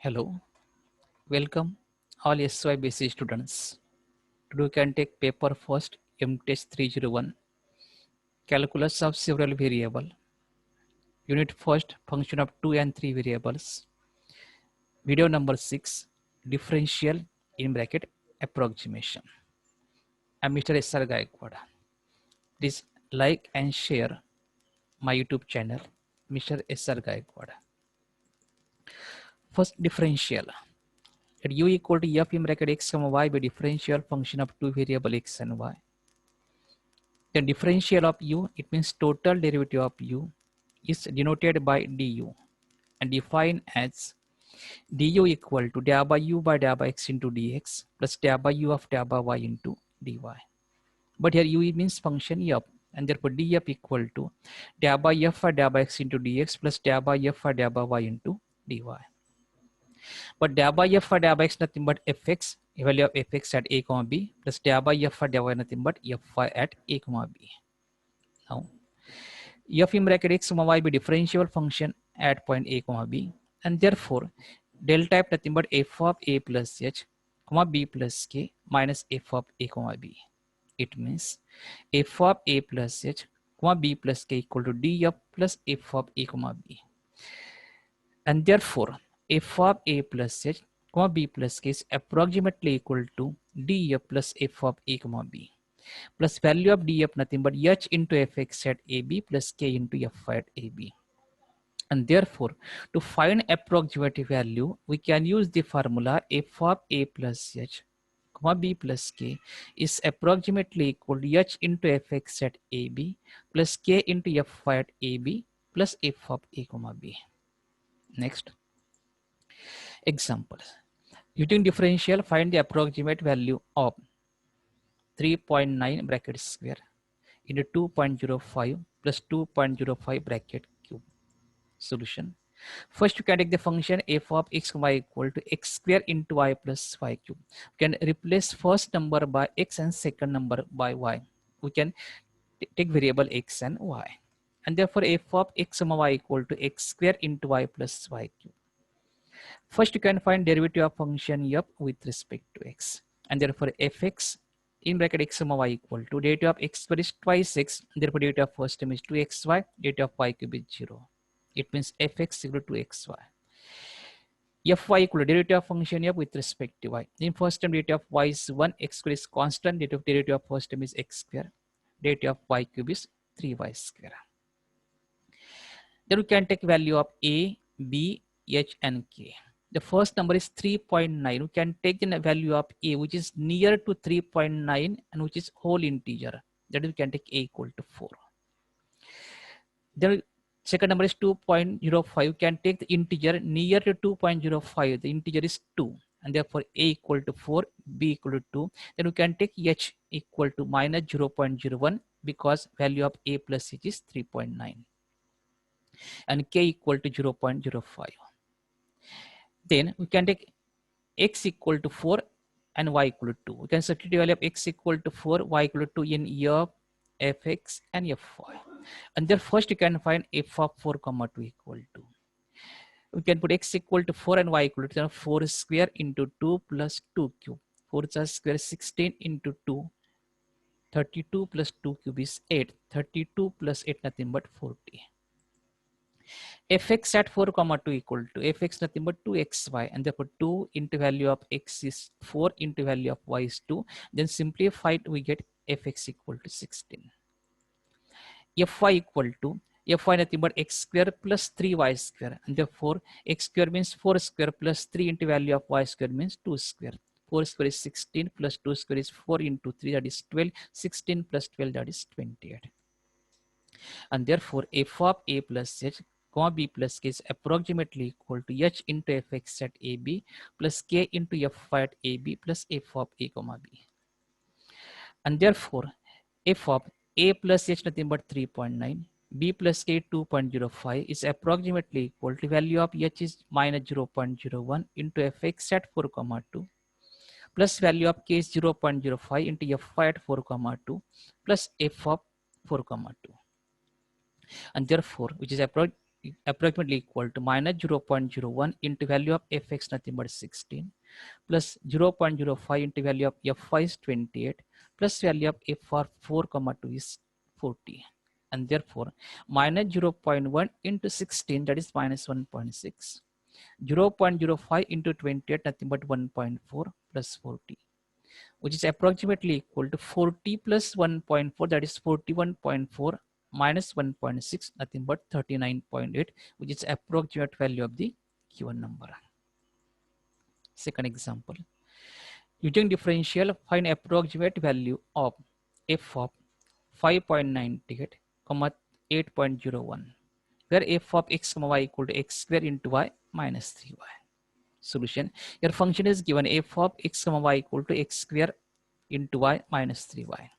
Hello, welcome all SY basic students. Today we can take paper first MTest 301 calculus of several variable. Unit first function of 2 and 3 variables. Video number 6 differential in bracket approximation. I'm Mr. SR Gaikwad. Please like and share my YouTube channel Mr. SR Gaikwad. First differential. Let u equal to f in bracket x comma y be differential function of two variable x and y. The differential of u, it means total derivative of u, is denoted by du and defined as du equal to del by u by del by x into dx plus del by u of del by y into dy. But here u means function f, and therefore df equal to del by f by del by x into dx plus del by f by del by y into dy. But del by f by del by x nothing but fx, value of fx at a comma b, plus del by f by del y nothing but fy at a comma b. Now f in bracket x comma y be differentiable function at point a comma b, and therefore del type nothing but f of a plus h comma b plus k minus f of a comma b. It means f of a plus h comma b plus k equal to df plus f of a comma b, and therefore f of a plus h comma b plus k is approximately equal to df plus f of a comma b plus value of df nothing but h into fx at ab plus k into f at ab. And therefore, to find approximate value, we can use the formula f of a plus h comma b plus k is approximately equal to h into fx at ab plus k into f at ab plus f of a comma b. Next example. Using differential, find the approximate value of 3.9 bracket square into 2.05 plus 2.05 bracket cube. Solution. First, you can take the function f of x y equal to x square into y plus y cube. We can replace first number by x and second number by y. We can take variable x and y. And therefore, f of x y equal to x square into y plus y cube. First, you can find derivative of function f with respect to x. And therefore, fx in bracket x y equal to derivative of x square is twice x. Therefore, derivative of first term is 2xy. Derivative of y cube is 0. It means fx equal to xy. Fy equal to derivative of function f with respect to y. In first term, derivative of y is 1, x square is constant, derivative of first term is x square, derivative of y cube is 3y square. Then we can take value of a, b, h and k. The first number is 3.9. We can take the value of a, which is near to 3.9 and which is whole integer. That is, we can take a equal to 4. Then second number is 2.05. You can take the integer near to 2.05. The integer is 2. And therefore, a equal to 4, b equal to 2. Then we can take h equal to minus 0.01 because value of a plus h is 3.9. And k equal to 0.05. Then we can take x equal to 4 and y equal to 2. We can substitute value of x equal to 4, y equal to 2 in f, fx and fy. And then first you can find f of 4 comma 2 equal to. We can put x equal to 4 and y equal to 4 square into 2 plus 2 cube. 4 square 16 into 2. 32 plus 2 cube is 8. 32 plus 8 nothing but 40. Fx at 4 comma 2 equal to fx nothing but 2xy, and therefore 2 into value of x is 4 into value of y is 2. Then simplified we get fx equal to 16. Fy equal to fy nothing but x square plus 3y square, and therefore x square means 4 square plus 3 into value of y square means 2 square. 4 square is 16 plus 2 square is 4 into 3, that is 12. 16 plus 12, that is 28. And therefore f of a plus h comma b plus k is approximately equal to h into fx at ab plus k into fy at ab plus f of a comma b. And therefore f of a plus h nothing but 3.9, b plus k 2.05 is approximately equal to value of h is minus 0.01 into fx at 4 comma 2 plus value of k is 0.05 into fy at 4 comma 2 plus f of 4 comma 2. And therefore which is approximately equal to minus 0.01 into value of fx nothing but 16 plus 0.05 into value of fy is 28 plus value of f for 4 comma 2 is 40, and therefore minus 0.1 into 16, that is minus 1.6, 0.05 into 28 nothing but 1.4 plus 40, which is approximately equal to 40 plus 1.4, that is 41.4 minus 1.6 nothing but 39.8, which is approximate value of the given number. Second example, using differential find approximate value of f of 5.98 comma 8.01, where f of x comma y equal to x square into y minus 3y. Solution, your function is given f of x comma y equal to x square into y minus 3y.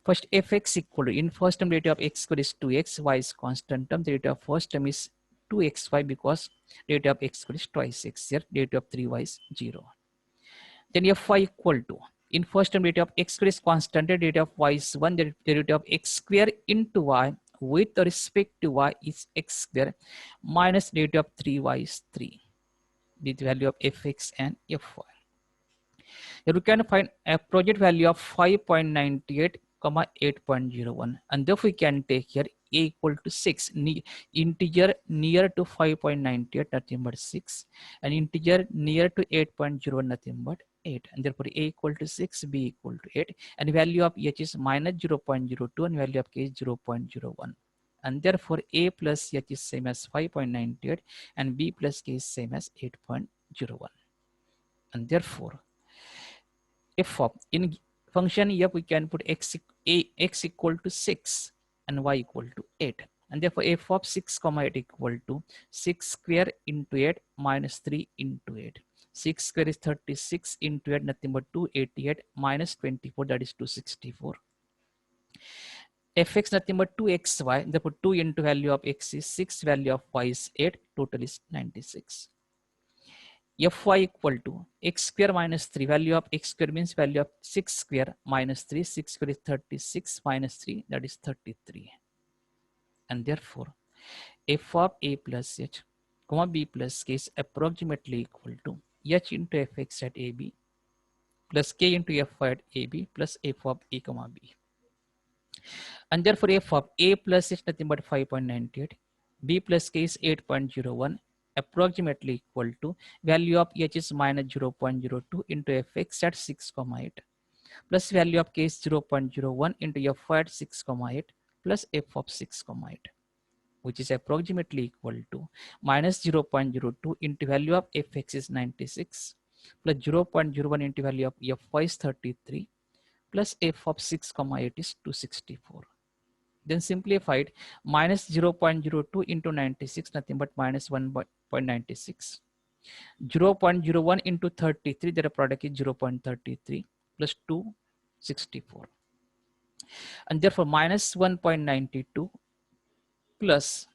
First, fx equal to, in first term derivative of x square is 2x, y is constant term, the derivative of first term is 2xy because derivative of x square is twice x here, derivative of 3y is 0. Then fy equal to, in first term derivative of x square is constant, derivative of y is 1, the derivative of x square into y with respect to y is x square minus derivative of 3y is 3, the value of fx and fy. Here we can find a project value of 5.98 comma 8.01, and therefore we can take here a equal to 6, integer near to 5.98 nothing but 6, and integer near to 8.01 nothing but 8, and therefore a equal to 6, b equal to 8, and value of h is minus 0.02 and value of k is 0.01, and therefore a plus h is same as 5.98 and b plus k is same as 8.01, and therefore f of, in function f we can put x equal to 6 and y equal to 8, and therefore f of 6 comma 8 equal to 6 square into 8 minus 3 into 8. 6 square is 36 into 8 nothing but 288 minus 24, that is 264. fx nothing but 2xy, therefore 2 into value of x is 6, value of y is 8, total is 96. fy equal to x square minus 3, value of x square means value of 6 square minus 3, 6 square is 36 minus 3, that is 33, and therefore f of a plus h comma b plus k is approximately equal to h into fx at ab plus k into fy at ab plus f of a comma b, and therefore f of a plus h nothing but 5.98, b plus k is 8.01, approximately equal to value of h is minus 0.02 into fx at 6 comma 8 plus value of k is 0.01 into fy at 6 comma 8 plus f of 6 comma 8, which is approximately equal to minus 0.02 into value of fx is 96 plus 0.01 into value of fy is 33 plus f of 6 comma 8 is 264. Then simplified, minus 0.02 into 96 nothing but minus 1.96, 0.01 into 33, their product is 0.33 plus 264, and therefore minus 1.92 plus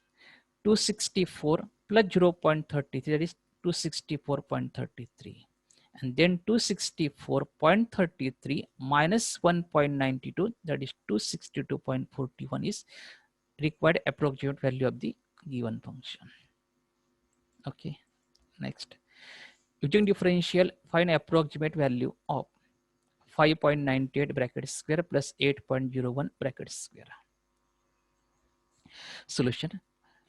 264 plus 0.33, that is 264.33, and then 264.33 minus 1.92, that is 262.41 is required approximate value of the given function. Okay, next, using differential find approximate value of 5.98 bracket square plus 8.01 bracket square. Solution,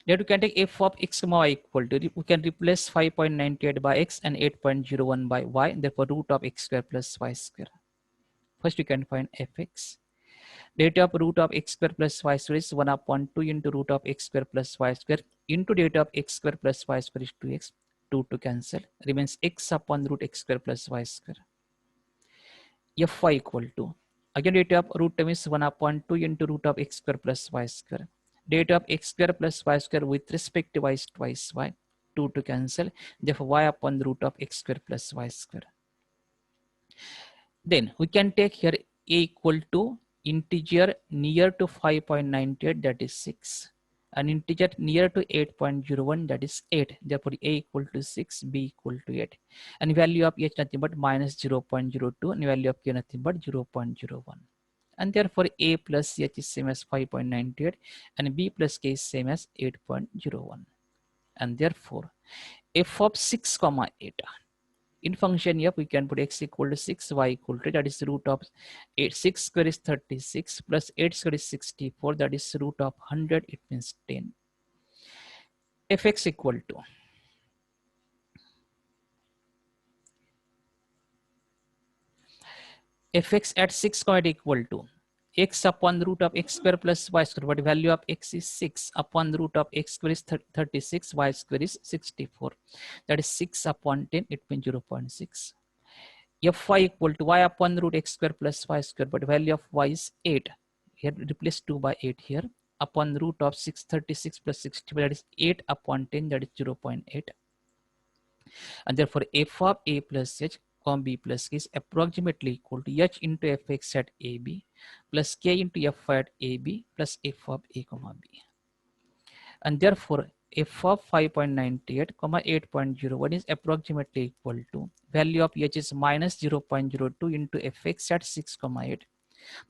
that we can take f of x comma y equal to, we can replace 5.98 by x and 8.01 by y, therefore root of x square plus y square. First we can find fx. Derivative of root of x square plus y square is 1 upon 2 into root of x square plus y square into derivative of x square plus y square is 2x, 2 to cancel, remains x upon root x square plus y square. Fy equal to, again derivative of root term is 1 upon 2 into root of x square plus y square. Derivative of x square plus y square with respect to y is twice y, 2 to cancel, therefore y upon the root of x square plus y square. Then we can take here a equal to integer near to 5.98, that is 6, an integer near to 8.01, that is 8, therefore a equal to 6, b equal to 8, and value of h nothing but minus 0.02 and value of k nothing but 0.01, and therefore a plus h is same as 5.98 and b plus k is same as 8.01, and therefore f of 6 comma 8 in function f we can put x equal to 6, y equal to, that is root of 6 square is 36 plus 8 square is 64, that is root of 100, it means 10. Fx equal to fx at 6 comma 8 equal to x upon root of x square plus y square, but value of x is 6 upon root of x square is 36, y square is 64, that is 6 upon 10, it means 0.6. Fy equal to y upon root x square plus y square, but value of y is 8. Here replace 2 by 8 here. Upon root of 636 plus 65, that is 8 upon 10, that is 0.8. And therefore f of a plus h comma b plus k is approximately equal to h into fx at ab plus k into f at ab plus f of a comma b. And therefore f of 5.98 comma 8.01 is approximately equal to value of h is minus 0.02 into fx at 6 comma 8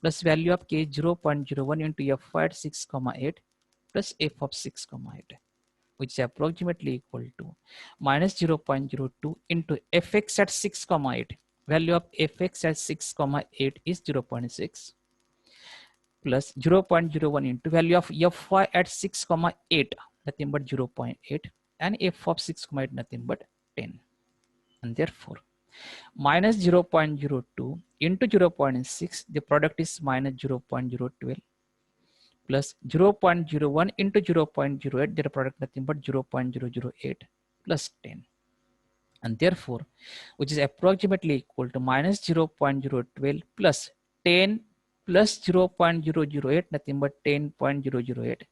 plus value of k 0.01 into f at 6 comma 8 plus f of 6 comma 8, which is approximately equal to minus 0.02 into fx at 6 comma 8. Value of fx at 6 comma 8 is 0.6 plus 0.01 into value of fy at 6 comma 8, nothing but 0.8, and f of 6 comma 8 nothing but 10. And therefore minus 0.02 into 0.6, the product is minus 0.012 plus 0.01 into 0.08, the product nothing but 0.008 plus 10. And therefore which is approximately equal to minus 0.012 plus 10 plus 0.008, nothing but 10.008,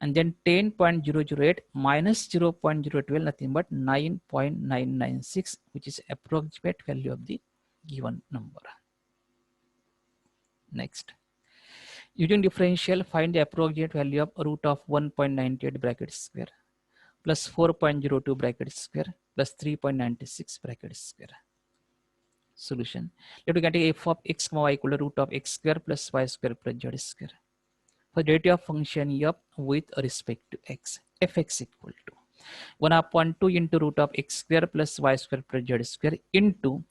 and then 10.008 minus 0.012, nothing but 9.996, which is approximate value of the given number. Next, using differential, find the approximate value of root of 1.98 bracket square plus 4.02 bracket square plus 3.96 bracket square. Solution. Let us get f of x comma y equal to root of x square plus y square plus z square. For derivative of function f with respect to x, fx equal to 1 upon 2 into root of x square plus y square plus z square into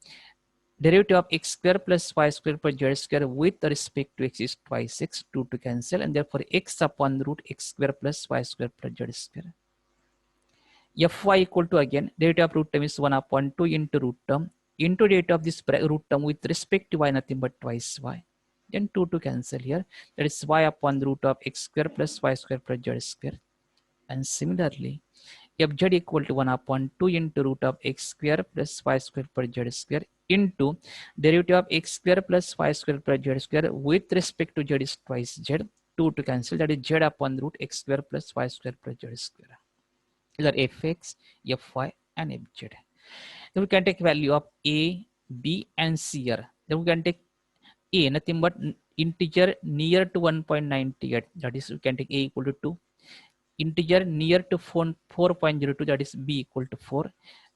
derivative of x square plus y square plus z square with respect to x is twice x, 2 to cancel, and therefore x upon root x square plus y square plus z square. Fy equal to, again derivative of root term is 1 upon 2 into root term into derivative of this root term with respect to y, nothing but twice y. Then 2 to cancel here, that is y upon root of x square plus y square plus z square. And similarly fz equal to 1 upon 2 into root of x square plus y square plus z square into derivative of x square plus y square plus z square with respect to z is twice z, 2 to cancel, that is z upon root x square plus y square plus z square. These are fx, fy and fz. Then we can take value of a, b and c here. Then we can take a, nothing but integer near to 1.98, that is we can take a equal to 2, integer near to 4.02, that is b equal to 4,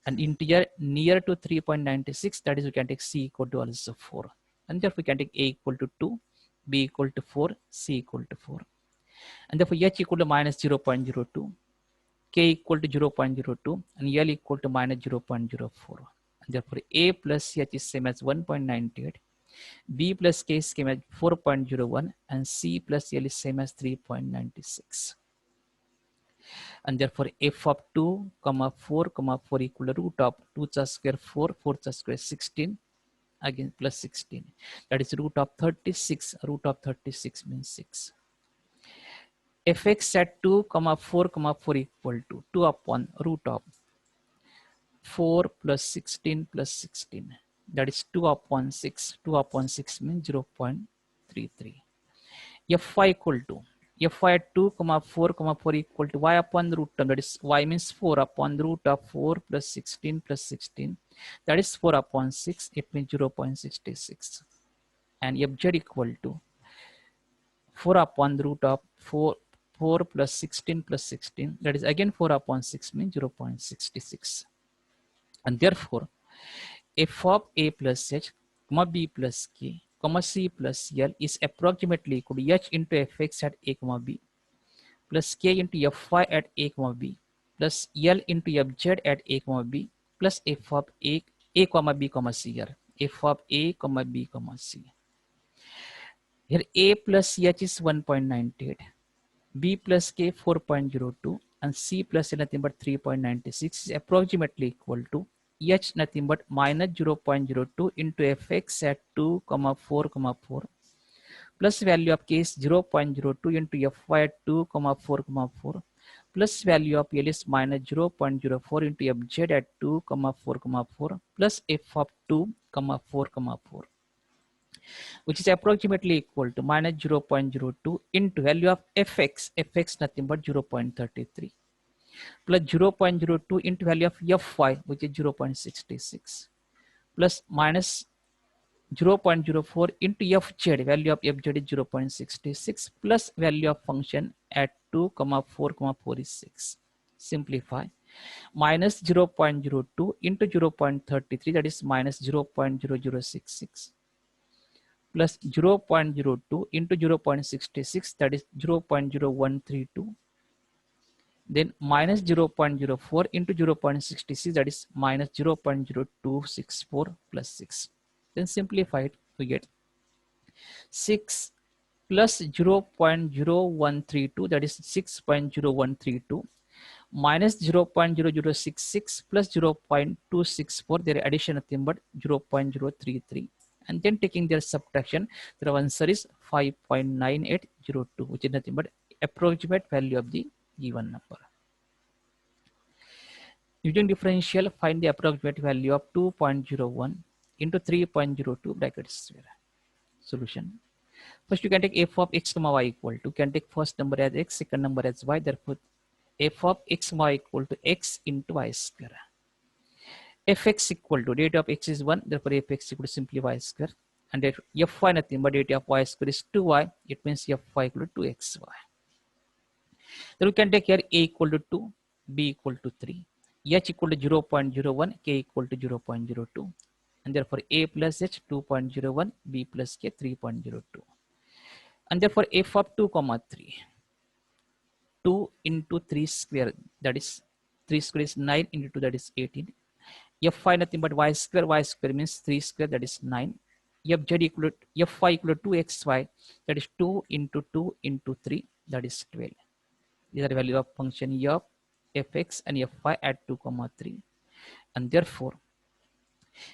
and integer near to 3.96, that is we can take c equal to also 4, and therefore we can take a equal to 2, b equal to 4, c equal to 4, and therefore h equal to minus 0.02, k equal to 0.02, and l equal to minus 0.04. And therefore a plus h is same as 1.98, b plus k is same as 4.01, and c plus l is same as 3.96. And therefore f of 2 comma 4 comma 4 equal to root of 2 square 4, 4 square 16, again plus 16, that is root of 36, root of 36 means 6. Fx at 2 comma 4 comma 4 equal to 2 upon root of 4 plus 16 plus 16, that is 2 upon 6, 2 upon 6 means 0.33. Fy equal to fy at 2 comma 4 comma 4 equal to y upon root term, that is y means 4 upon root of 4 plus 16 plus 16, that is 4 upon 6, it means 0.66, and fz equal to 4 upon root of 4 plus 16 plus 16, that is again 4 upon 6 means 0.66, and therefore f of a plus h comma b plus k comma c plus L is approximately equal to h into fx at a comma b plus k into fy at a comma b plus L into fz at a comma b plus f of a comma b comma c here. F of a comma b comma c. Here a plus h is 1.98, b plus k 4.02, and c plus L nothing but 3.96 is approximately equal to h nothing but minus 0.02 into fx at 2, 4, 4 plus value of k is 0.02 into fy at 2, 4, 4 plus value of L is minus 0.04 into fz at 2, 4, 4 plus f of 2, 4, 4 which is approximately equal to minus 0.02 into value of fx nothing but 0.33 plus 0.02 into value of fy which is 0.66 plus minus 0.04 into fz, value of fz is 0.66 plus value of function at 2, 4, 4 is 6. Simplify. Minus 0.02 into 0.33, that is minus 0.0066 plus 0.02 into 0.66, that is 0.0132. Then minus 0.04 into 0.66, that is minus 0.0264 plus 6. Then simplify it, we get 6 plus 0.0132, that is 6.0132 minus 0.0066 plus 0.264, their addition nothing but 0.033, and then taking their subtraction, their answer is 5.9802, which is nothing but approximate value of the given number. Using differential, find the approximate value of 2.01 into 3.02 brackets square. Solution. First, you can take f of x comma y equal to, you can take first number as x, second number as y, therefore f of x comma y equal to x into y square. Fx equal to, data of x is 1, therefore fx equal to simply y square, and fy nothing but data of y square is 2y, it means fy equal to 2xy. Then we can take here a equal to 2, b equal to 3, h equal to 0.01, k equal to 0.02, and therefore a plus h 2.01, b plus k 3.02, and therefore f of 2 comma 3, 2 into 3 square, that is 3 square is 9 into 2, that is 18. Fy nothing but y square means 3 square, that is 9. Fz equal to, fy equal to 2xy, that is 2 into 2 into 3, that is 12. These are the value of function of fx and fy at 2 comma 3, and therefore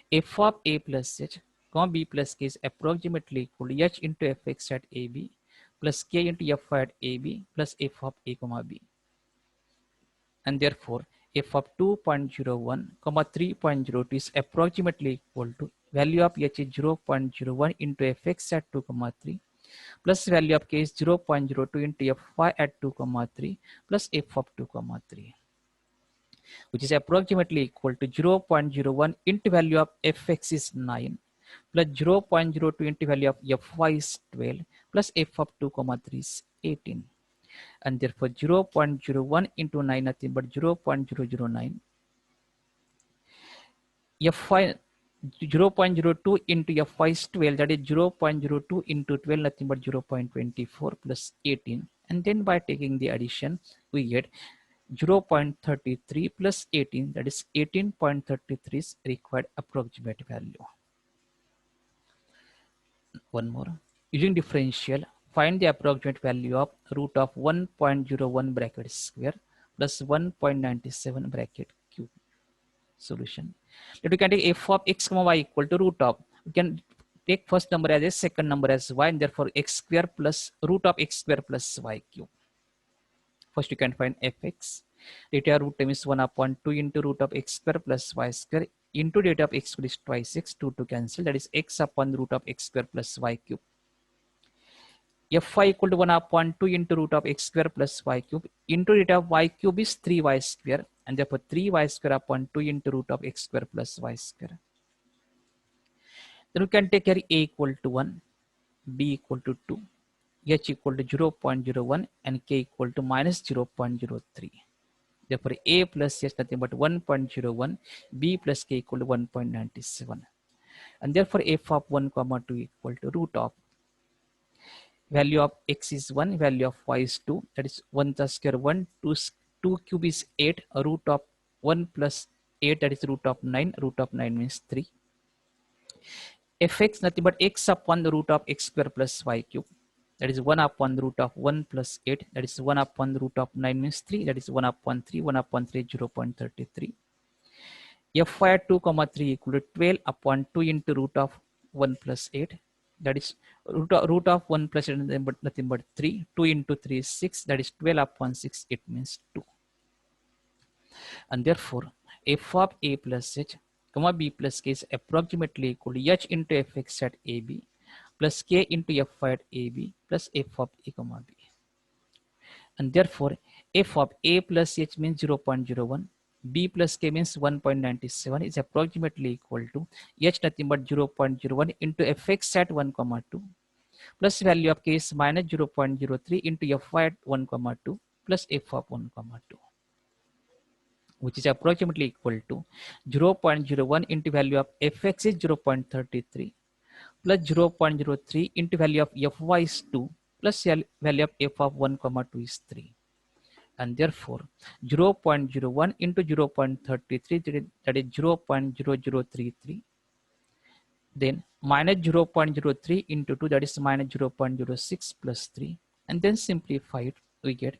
f of a plus h comma b plus k is approximately equal to h into fx at ab plus k into fy at ab plus f of a comma b, and therefore f of 2.01 comma 3.02 is approximately equal to value of h is 0.01 into fx at 2 comma 3 plus value of k is 0.02 into fy at 2 comma 3 plus f of 2 comma 3, which is approximately equal to 0.01 into value of fx is 9 plus 0.02 into value of fy is 12 plus f of 2 comma 3 is 18, and therefore 0.01 into 9 nothing but 0.009, fy 0.02 into fy is 12, that is 0.02 into 12 nothing but 0.24 plus 18, and then by taking the addition we get 0.33 plus 18, that is 18.33 is required approximate value. One more. Using differential, find the approximate value of root of 1.01 bracket square plus 1.97 bracket cube. Solution. Let we can take f of x comma y equal to root of, we can take first number as a, second number as y, and therefore x square plus root of x square plus y cube. First you can find fx. Data root term is 1 upon 2 into root of x square plus y square into data of x square is twice x, 2 to cancel, that is x upon root of x square plus y cube. Fy equal to 1 upon 2 into root of x square plus y cube into data of y cube is 3y square, and therefore 3y square upon 2 into root of x square plus y square. Then we can take here a equal to 1, b equal to 2, h equal to 0.01, and k equal to minus 0.03. Therefore a plus h nothing but 1.01, b plus k equal to 1.97. And therefore f of 1 comma 2 equal to root of value of x is 1, value of y is 2, that is 1 the square 1, 2 cube is 8, a root of 1 plus 8, that is root of 9, root of 9 means 3. Fx nothing but x upon the root of x square plus y cube, that is 1 upon the root of 1 plus 8, that is 1 upon the root of 9 means 3, that is 1 upon 3, 1 upon 3, 0.33. Fy at 2 comma 3 equal to 12 upon 2 into root of 1 plus 8, that is root of 1 plus 8 nothing but 3, 2 into 3 is 6, that is 12 upon 6, it means 2. And therefore f of a plus h comma b plus k is approximately equal to h into fx at ab plus k into fy at ab plus f of a comma b. And therefore f of a plus h means 0.01, b plus k means 1.97 is approximately equal to h nothing but 0.01 into fx at 1 comma 2 plus value of k is minus 0.03 into fy at 1 comma 2 plus f of 1 comma 2, which is approximately equal to 0.01 into value of fx is 0.33 plus 0.03 into value of fy is 2 plus value of f of 1 comma 2 is 3. And therefore 0.01 into 0.33, that is 0.0033, then minus 0.03 into 2, that is minus 0.06 plus 3, and then simplify it, we get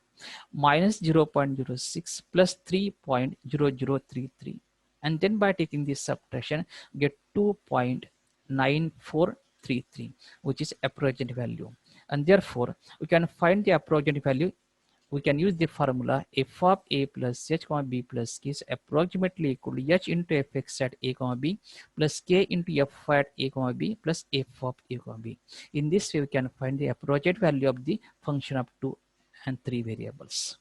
minus 0.06 plus 3.0033, and then by taking this subtraction get 2.9433, which is approximate value. And therefore we can find the approximate value. We can use the formula f of a plus h comma b plus k is approximately equal to h into fx at a comma b plus k into f at a comma b plus f of a comma b. In this way we can find the approximate value of the function of 2 and 3 variables.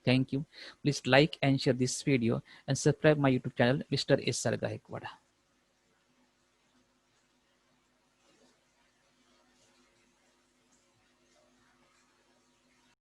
Thank you. Please like and share this video and subscribe my YouTube channel, Mr. S. R. Gaikwad.